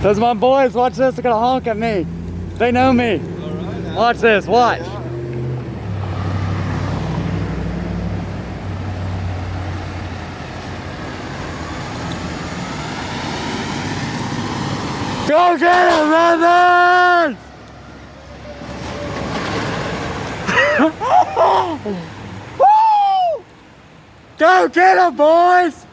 Those are my boys. Watch this. They're gonna honk at me. They know me. Alright. Watch this. Watch. Go get him, brothers! Woo! Go get him, boys!